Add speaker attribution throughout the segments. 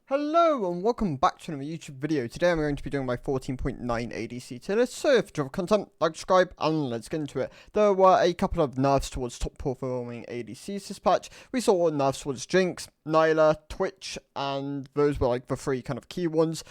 Speaker 1: Hello and welcome back to another YouTube video. Today I'm going to be doing my 14.9 ADC tier list. So if you enjoy content, like, subscribe, and let's get into it. There were a couple of nerfs towards top performing ADCs this patch. We saw nerfs towards Jinx, Nyla, Twitch, and those were like the three kind of key ones.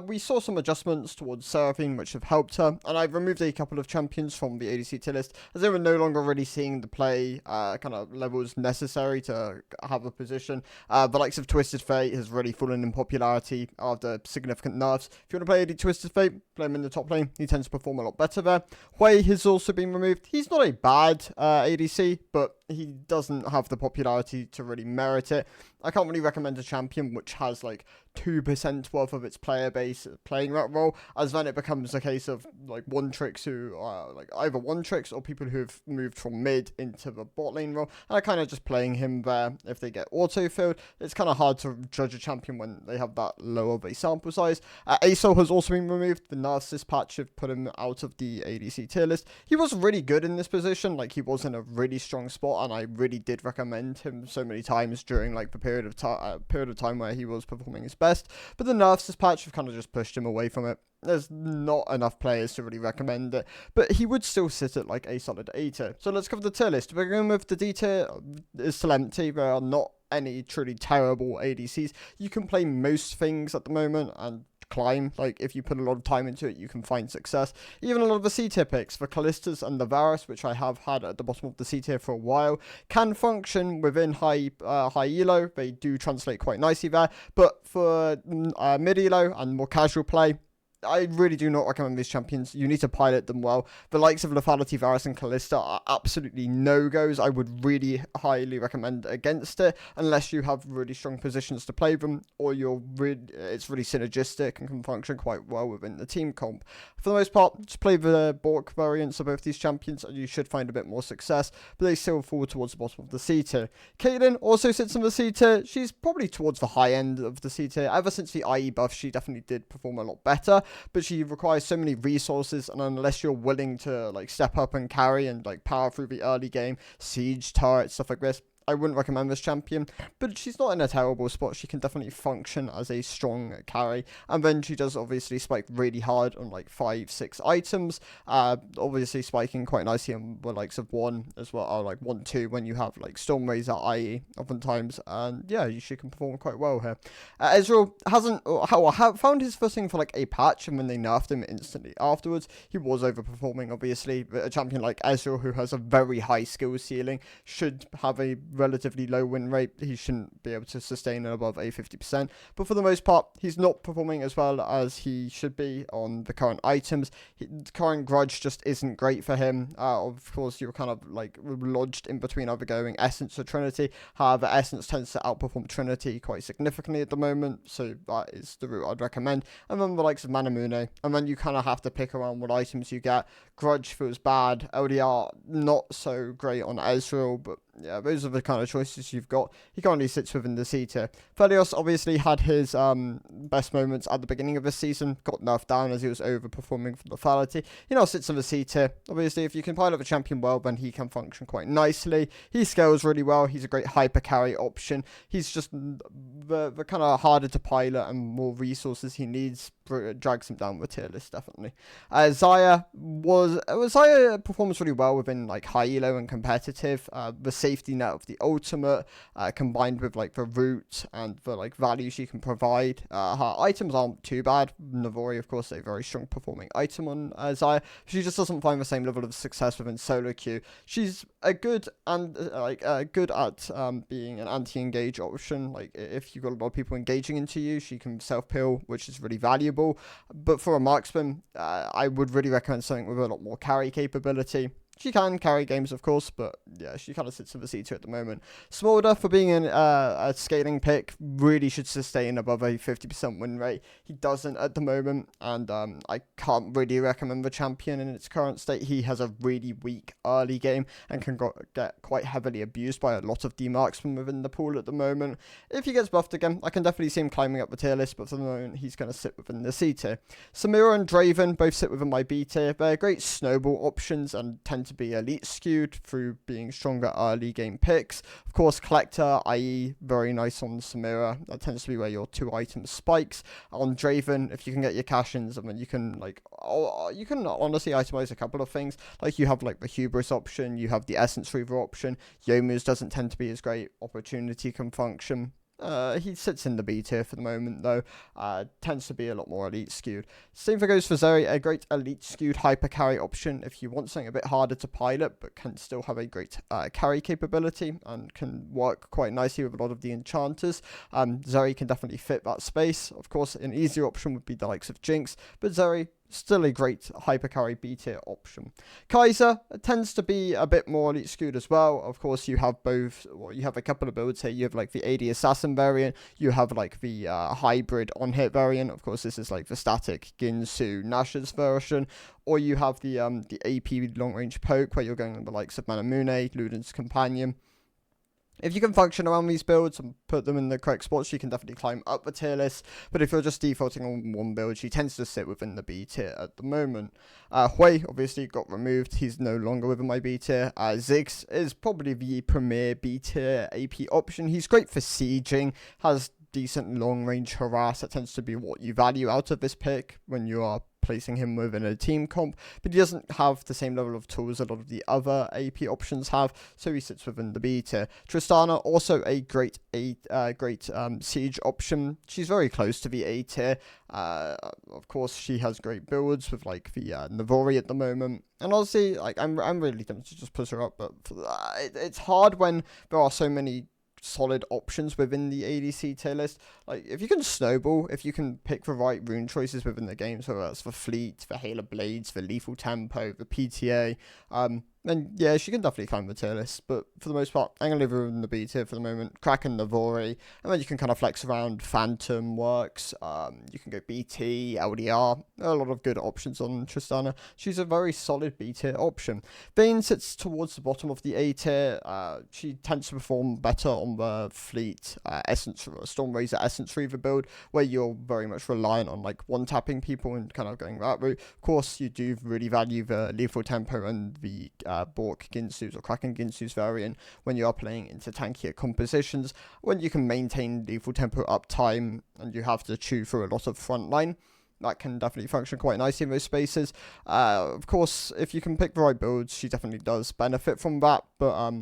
Speaker 1: We saw some adjustments towards Seraphine which have helped her, and I've removed a couple of champions from the ADC tier list as they were no longer really seeing the play kind of levels necessary to have a position. The likes of Twisted Fate has really fallen in popularity after significant nerfs. If you want to play AD Twisted Fate, play him in the top lane. He tends to perform a lot better there. Hui has also been removed. He's not a bad ADC, but he doesn't have the popularity to really merit it. I can't really recommend a champion which has like 2% worth of its player base playing that role, as then it becomes a case of like one-tricks who are like either one-tricks or people who've moved from mid into the bot lane role, and are kind of just playing him there if they get auto-filled. It's kind of hard to judge a champion when they have that low of a sample size. Asol has also been removed. The nerfs this patch have put him out of the ADC tier list. He was really good in this position, like he was in a really strong spot, and I really did recommend him so many times during like the period of time where he was performing his best. But the nerfs this patch have kind of just pushed him away from it. There's not enough players to really recommend it, but he would still sit at like a solid A tier. So let's cover the tier list. We're going with the D tier is still empty. There are not any truly terrible ADCs. You can play most things at the moment and climb. Like if you put a lot of time into it, you can find success. Even a lot of the C tier picks, the Callistas and the Varus, which I have had at the bottom of the C tier for a while, can function within high elo. They do translate quite nicely there, but for mid elo and more casual play, I really do not recommend these champions. You need to pilot them well. The likes of Lethality, Varus, and Callista are absolutely no-goes. I would really highly recommend against it, unless you have really strong positions to play them, or it's really synergistic and can function quite well within the team comp. For the most part, just play the Bork variants of both these champions, and you should find a bit more success, but they still fall towards the bottom of the C tier. Caitlyn also sits in the C tier. She's probably towards the high end of the C tier. Ever since the IE buff, she definitely did perform a lot better, but she requires so many resources, and unless you're willing to like step up and carry and like power through the early game, siege, turret, stuff like this, I wouldn't recommend this champion. But she's not in a terrible spot. She can definitely function as a strong carry, and then she does obviously spike really hard on like 5-6 items, obviously spiking quite nicely on the likes of 1 as well, or like 1-2 when you have like Storm Razor IE oftentimes, and yeah, she can perform quite well here. Ezreal hasn't found his footing for like a patch, and when they nerfed him instantly afterwards, he was overperforming. Obviously, but a champion like Ezreal, who has a very high skill ceiling, should have a relatively low win rate. He shouldn't be able to sustain it above a 50%, but for the most part, he's not performing as well as he should be on the current items. The current Grudge just isn't great for him. Of course, you're kind of like lodged in between either going Essence or Trinity. However, Essence tends to outperform Trinity quite significantly at the moment, so that is the route I'd recommend. And then the likes of Manamune, and then you kind of have to pick around what items you get. Grudge feels bad. LDR not so great on Ezreal, but yeah, those are the kind of choices you've got. He currently sits within the C tier. Felios obviously had his best moments at the beginning of this season, got nerfed down as he was overperforming for lethality. He now sits in the C tier. Obviously, if you can pilot the champion well, then he can function quite nicely. He scales really well. He's a great hyper carry option. He's just the kind of harder to pilot, and more resources he needs drags him down the tier list, definitely. Xayah performs really well within like high elo and competitive. The safety net of the ultimate, combined with like the root and the like value she can provide. Her items aren't too bad. Navori, of course, a very strong performing item on Xayah. She just doesn't find the same level of success within solo queue. She's a good and good at being an anti-engage option. Like if you've got a lot of people engaging into you, she can self-pill, which is really valuable. But for a marksman, I would really recommend something with a lot more carry capability. She can carry games, of course, but yeah, she kind of sits in the C2 at the moment. Smolder, for being a scaling pick, really should sustain above a 50% win rate. He doesn't at the moment, and I can't really recommend the champion in its current state. He has a really weak early game and can get quite heavily abused by a lot of D-marksmen within the pool at the moment. If he gets buffed again, I can definitely see him climbing up the tier list, but for the moment, he's going to sit within the C tier. Samira and Draven both sit within my B tier. They're great snowball options and tend to be elite skewed through being stronger early game picks. Of course, Collector, i.e. very nice on Samira. That tends to be where your 2 item spikes. On Draven, if you can get your cash-ins, I mean, you can honestly itemize a couple of things. Like, you have like the Hubris option, you have the Essence Reaver option. Yomu's doesn't tend to be as great. Opportunity can function. He sits in the B tier for the moment, though. Tends to be a lot more elite skewed. Same thing goes for Zeri, a great elite skewed hyper carry option if you want something a bit harder to pilot, but can still have a great carry capability and can work quite nicely with a lot of the enchanters. Zeri can definitely fit that space. Of course, an easier option would be the likes of Jinx, but Zeri, still a great hypercarry B tier option. Kaiser tends to be a bit more elite skewed as well. Of course, you have both, well, you have a couple of builds here. You have like the AD Assassin variant, you have like the hybrid on-hit variant. Of course, this is like the static Ginsu Nash's version. Or you have the AP long-range poke, where you're going with the likes of Manamune, Luden's Companion. If you can function around these builds and put them in the correct spots, you can definitely climb up the tier list. But if you're just defaulting on one build, she tends to sit within the B tier at the moment. Hui obviously got removed. He's no longer within my B tier. Ziggs is probably the premier B tier AP option. He's great for sieging, has decent long range harass. That tends to be what you value out of this pick when you are placing him within a team comp, but he doesn't have the same level of tools a lot of the other AP options have, so he sits within the B tier. Tristana, also a great siege option. She's very close to the A tier. Of course, she has great builds with like the Navori at the moment. And honestly, like I'm really tempted to just push her up, but it's hard when there are so many solid options within the ADC tier list. Like, if you can snowball, if you can pick the right rune choices within the game, so that's for Fleet, for Halo Blades, for Lethal Tempo, the PTA, then yeah, she can definitely climb the tier list. But for the most part, I'm going to leave her in the B tier for the moment. Kraken, Navori, and then you can kind of flex around. Phantom works, you can go BT, LDR, a lot of good options on Tristana. She's a very solid B tier option. Vayne sits towards the bottom of the A tier. She tends to perform better on the Fleet Stormrazor Essence Reaver build, where you're very much reliant on like one-tapping people and kind of going that route. Of course, you do really value the Lethal Tempo and the Bork Ginsu's or Kraken Ginsu's variant when you are playing into tankier compositions, when you can maintain Lethal Tempo uptime and you have to chew through a lot of frontline. That can definitely function quite nicely in those spaces. Of course, if you can pick the right builds, she definitely does benefit from that, but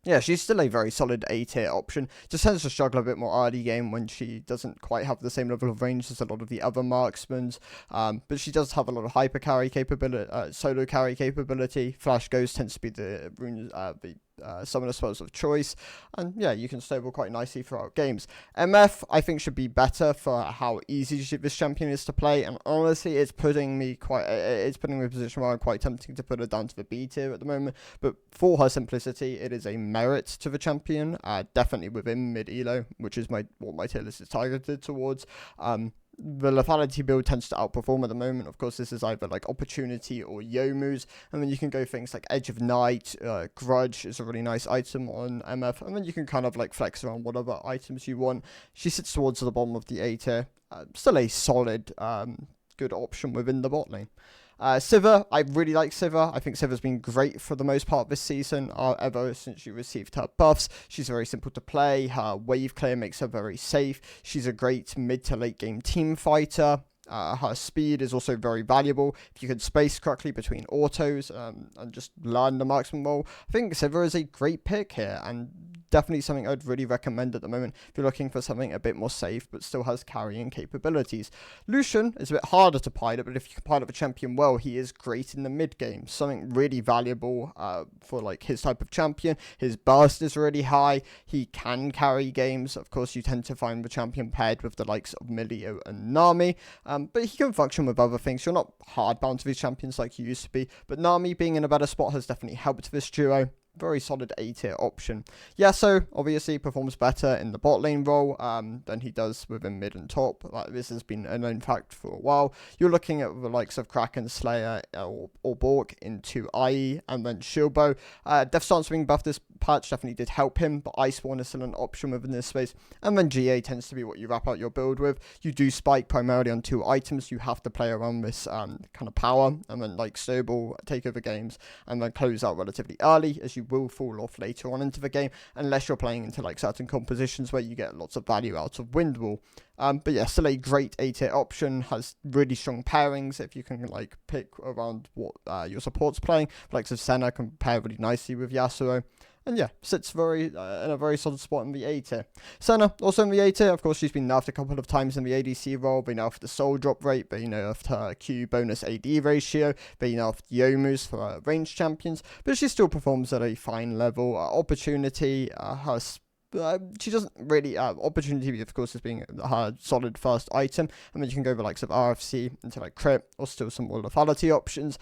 Speaker 1: yeah, she's still a very solid A tier option. Just tends to struggle a bit more early game when she doesn't quite have the same level of range as a lot of the other marksmen. But she does have a lot of hyper carry capability, solo carry capability. Flash Ghost tends to be the summoner spells of choice, and yeah, you can stable quite nicely throughout games. MF, I think, should be better for how easy this champion is to play, and honestly, it's putting me in a position where I'm quite tempting to put her down to the B tier at the moment. But for her simplicity, it is a merit to the champion, definitely within mid elo, which is what my tier list is targeted towards. The lethality build tends to outperform at the moment. Of course, this is either like Opportunity or Yomu's, and then you can go things like Edge of Night, Grudge is a really nice item on MF, and then you can kind of like flex around whatever items you want. She sits towards the bottom of the A tier, still a solid, good option within the bot lane. Sivir, I really like Sivir. I think Sivir's been great for the most part this season, ever since she received her buffs. She's very simple to play. Her wave clear makes her very safe. She's a great mid to late game team fighter. Her speed is also very valuable. If you can space correctly between autos and just learn the marksman role, I think Sivir is a great pick here, and definitely something I'd really recommend at the moment if you're looking for something a bit more safe but still has carrying capabilities. Lucian is a bit harder to pilot, but if you can pilot the champion well, he is great in the mid game. Something really valuable for like his type of champion. His burst is really high. He can carry games. Of course, you tend to find the champion paired with the likes of Milio and Nami, but he can function with other things. You're not hard bound to these champions like you used to be, but Nami being in a better spot has definitely helped this duo. Very solid A tier option. Yasuo obviously performs better in the bot lane role than he does within mid and top. Like, this has been a known fact for a while. You're looking at the likes of Kraken, Slayer, or Bork into IE, and then Shieldbow. Death Stance being buffed patch definitely did help him, but Iceborne is still an option within this space. And then GA tends to be what you wrap out your build with. You do spike primarily on 2 items. You have to play around this kind of power, and then like snowball, take over games, and then close out relatively early, as you will fall off later on into the game, unless you're playing into like certain compositions where you get lots of value out of wind wall. But yeah, still a great A tier option, has really strong pairings if you can like pick around what your support's playing. Like Senna can pair really nicely with Yasuo. And yeah, sits very in a very solid spot in the A tier. Senna, also in the A tier, of course, she's been nerfed a couple of times in the ADC role. They nerfed the soul drop rate, they nerfed her Q bonus AD ratio, they nerfed Youmu's for range champions, but she still performs at a fine level. Opportunity, her she doesn't really opportunity, of course, as being her solid first item, and then you can go the likes of RFC into like crit or still some more lethality options.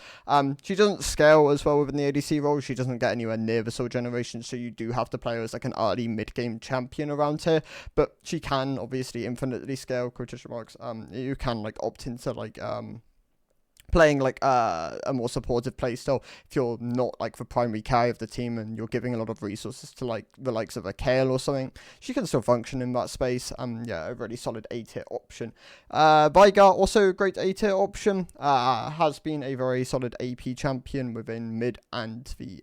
Speaker 1: She doesn't scale as well within the ADC role. She doesn't get anywhere near the soul generation, so you do have to play her as like an early mid-game champion around here, but she can obviously infinitely scale, quotation marks. You can like opt into like playing like a more supportive playstyle if you're not like the primary carry of the team and you're giving a lot of resources to like the likes of a Kale or something. She can still function in that space. Yeah, a really solid A tier option. Veigar, also a great A tier option. Has been a very solid AP champion within mid and the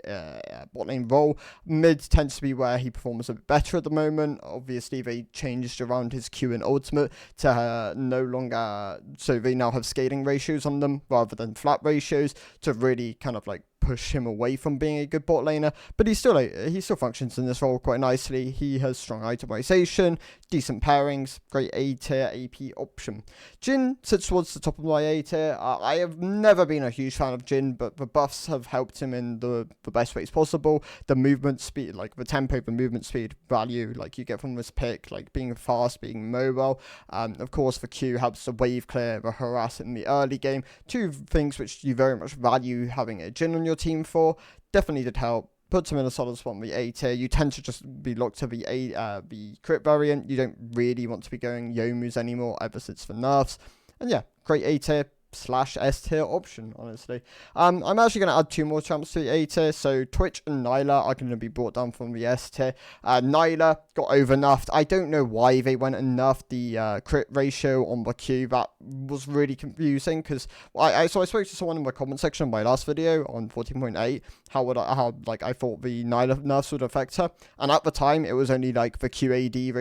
Speaker 1: bot lane role. Mid tends to be where he performs a bit better at the moment. Obviously, they changed around his Q and ultimate to no longer, so they now have scaling ratios on them rather than flat ratios to really kind of like push him away from being a good bot laner, but he still functions in this role quite nicely. He has strong itemization, decent pairings, great A tier AP option. Jhin sits towards the top of my A tier. I have never been a huge fan of Jhin, but the buffs have helped him in the best ways possible. The movement speed, like the tempo, the movement speed value, like you get from this pick, like being fast, being mobile. Of course, the Q helps to wave clear, the harass in the early game. 2 things which you very much value having a Jhin on your team for. Definitely did help. Puts him in a solid spot in the A tier. You tend to just be locked to the crit variant. You don't really want to be going Youmu's anymore ever since the nerfs. And yeah, great A tier / S tier option, honestly. I'm actually going to add 2 more champs to the A tier. So Twitch and Nyla are going to be brought down from the S tier. Nyla got over nerfed. I don't know why they went and nerfed the crit ratio on the Q. That was really confusing because I spoke to someone in the comment section of my last video on 14.8 how I thought the Nyla nerfs would affect her, and at the time it was only like the QAD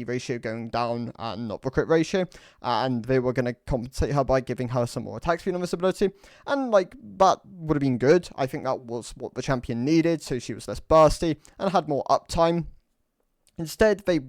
Speaker 1: ratio going down and not the crit ratio, and they were going to compensate her by giving her some more attack speed on this ability, and like that would have been good. I think that was what the champion needed, so she was less bursty and had more uptime. Instead, they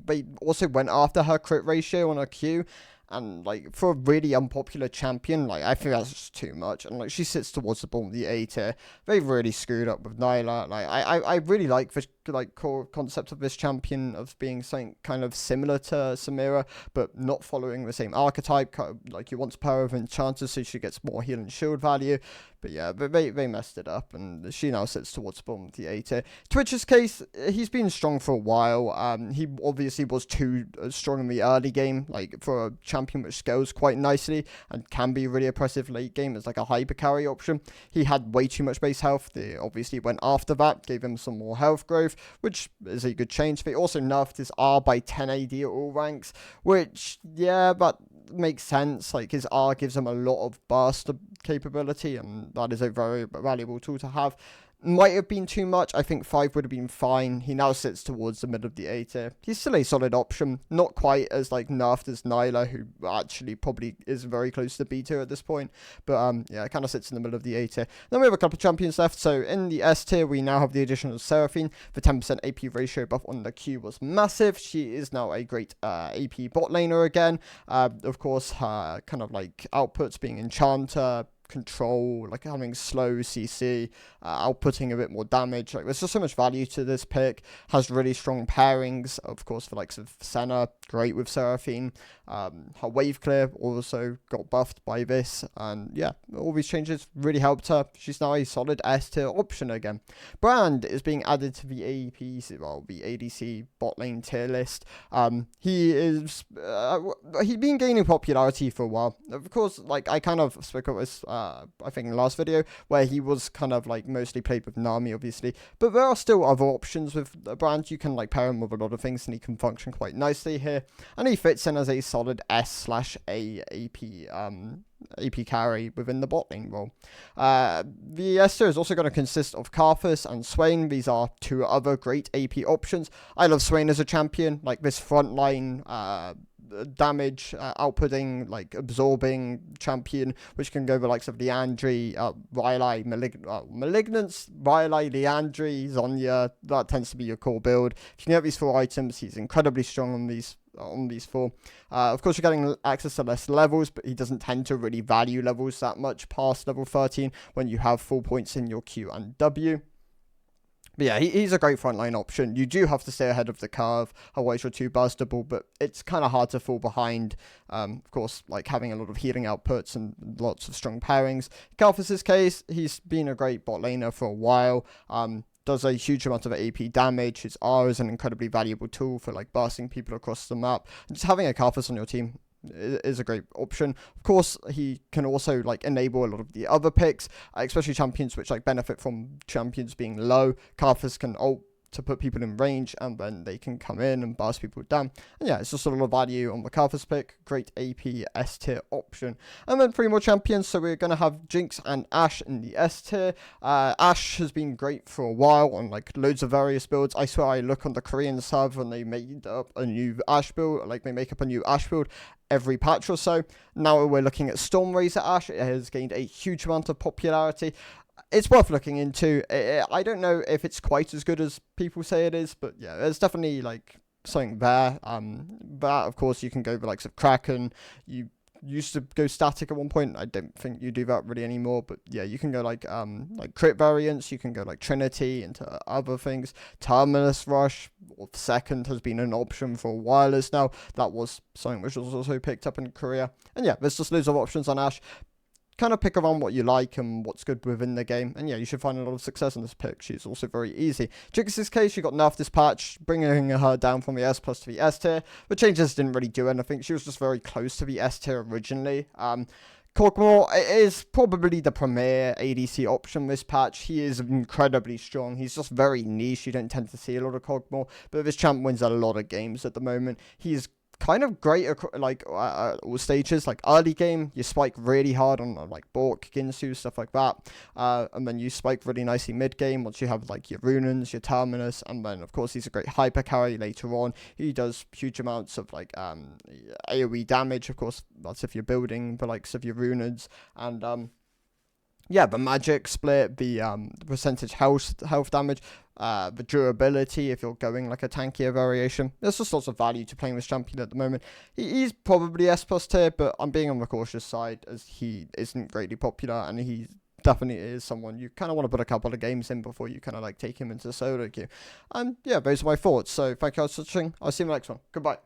Speaker 1: also went after her crit ratio on her Q, and like for a really unpopular champion, like I think that's just too much. And like she sits towards the bottom of the A tier. They've really screwed up with Nyla. Like I really like the like core concept of this champion of being something kind of similar to Samira, but not following the same archetype. Like you want to pair with enchanters so she gets more heal and shield value. But yeah, they messed it up, and she now sits towards the bottom of the A tier. Twitch's case, he's been strong for a while. He obviously was too strong in the early game, like for a champion which scales quite nicely and can be really oppressive late game as like a hyper carry option. He had way too much base health. They obviously went after that, gave him some more health growth, which is a good change. They also nerfed his R by 10 AD at all ranks, which, yeah, but makes sense. Like his R gives him a lot of burst capability, and that is a very valuable tool to have. Might have been too much. I think 5 would have been fine. He now sits towards the middle of the A tier. He's still a solid option. Not quite as like nerfed as Nyla, who actually probably is very close to B tier at this point. But yeah, kind of sits in the middle of the A tier. Then we have a couple of champions left. So in the S tier, we now have the addition of Seraphine. The 10% AP ratio buff on the Q was massive. She is now a great AP bot laner again. Of course, her kind of like outputs being Enchanter, control, like having slow CC, outputting a bit more damage. Like there's just so much value to this pick. Has really strong pairings, of course, for likes of Senna, great with Seraphine. Her wave clear also got buffed by this, and yeah, all these changes really helped her. She's now a solid S tier option again. Brand is being added to the the ADC bot lane tier list. He's been gaining popularity for a while. Of course, like I kind of spoke about this I think in the last video, where he was kind of like mostly played with Nami, obviously. But there are still other options with the brand. You can like pair him with a lot of things, and he can function quite nicely here. And he fits in as a solid S/A AP carry within the bot lane role. The S tier is also going to consist of Karthus and Swain. These are two other great AP options. I love Swain as a champion, like this frontline damage outputting, like absorbing champion, which can go the likes of Leandri, Rylai, Malignance, Rylai, Leandri, Zonya. That tends to be your core build. If you can get these 4 items, he's incredibly strong on these 4. Of course, you're getting access to less levels, but he doesn't tend to really value levels that much past level 13 when you have full points in your Q and W. But yeah, he's a great frontline option. You do have to stay ahead of the curve, otherwise you're too burstable, but it's kind of hard to fall behind. Of course, like having a lot of healing outputs and lots of strong pairings. Karthus' case, he's been a great bot laner for a while. Does a huge amount of AP damage. His R is an incredibly valuable tool for like bursting people across the map. And just having a Karthus on your team is a great option. Of course, he can also like enable a lot of the other picks, especially champions which like benefit from champions being low. Karthus can ult to put people in range, and then they can come in and burst people down. And yeah, it's just a lot of value on the Karthus pick. Great AP S tier option. And then 3 more champions. So we're going to have Jinx and Ashe in the S tier. Ashe has been great for a while on like loads of various builds. I swear I look on the Korean server and they made up a new Ashe build, like they make up a new Ashe build every patch or so. Now we're looking at Stormrazor Ashe. It has gained a huge amount of popularity. It's worth looking into. I don't know if it's quite as good as people say it is, but yeah, there's definitely like something there. But of course, you can go the likes of Kraken. You used to go static at one point. I don't think you do that really anymore, but yeah, you can go like crit variants. You can go like Trinity into other things. Terminus Rush or second has been an option for a while as now. That was something which was also picked up in Korea. And yeah, there's just loads of options on Ashe. Kind of pick around what you like and what's good within the game, and yeah, you should find a lot of success in this pick. She's also very easy. Jinx's case, she got nerfed this patch, bringing her down from the S plus to the S tier. The changes didn't really do anything. She was just very close to the S tier originally. Kog'Maw is probably the premier ADC option this patch. He is incredibly strong. He's just very niche. You don't tend to see a lot of Kog'Maw, but this champ wins a lot of games at the moment. He's kind of great like all stages. Like early game, you spike really hard on like Bork, Ginsu, stuff like that, and then you spike really nicely mid game once you have like your Runans, your Terminus, and then of course he's a great hyper carry later on. He does huge amounts of like AoE damage. Of course, that's if you're building the likes of your Runans, and yeah, the magic split, the percentage health damage, the durability if you're going like a tankier variation. There's just lots of value to playing this champion at the moment. He's probably S plus tier, but I'm being on the cautious side as he isn't greatly popular, and he definitely is someone you kind of want to put a couple of games in before you kind of like take him into solo queue. And yeah, those are my thoughts. So thank you guys for watching. I'll see you in the next one. Goodbye.